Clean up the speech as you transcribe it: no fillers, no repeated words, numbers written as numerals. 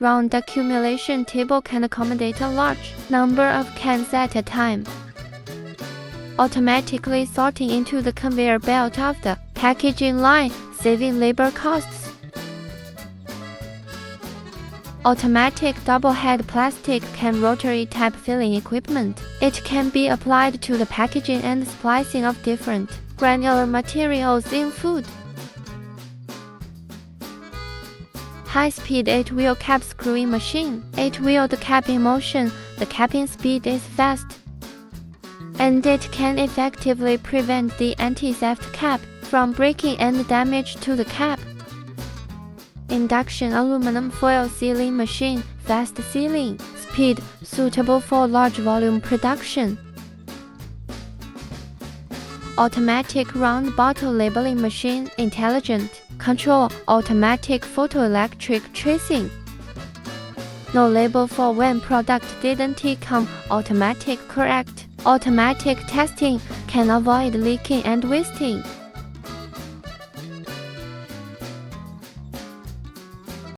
Round accumulation table can accommodate a large number of cans at a time, automatically sorting into the conveyor belt of the packaging line, saving labor costs. Automatic double-head plastic can rotary type filling equipment. It can be applied to the packaging and splicing of different granular materials in food. High-speed 8-wheel cap screwing machine. 8-wheeled cap in motion, the capping speed is fast, and it can effectively prevent the anti-theft cap from breaking and damage to the cap. Induction aluminum foil sealing machine, fast sealing speed, suitable for large volume production. Automatic round bottle labeling machine, intelligent control, automatic photoelectric tracing. No label for when product didn't come, automatic correct. Automatic testing can avoid leaking and wasting.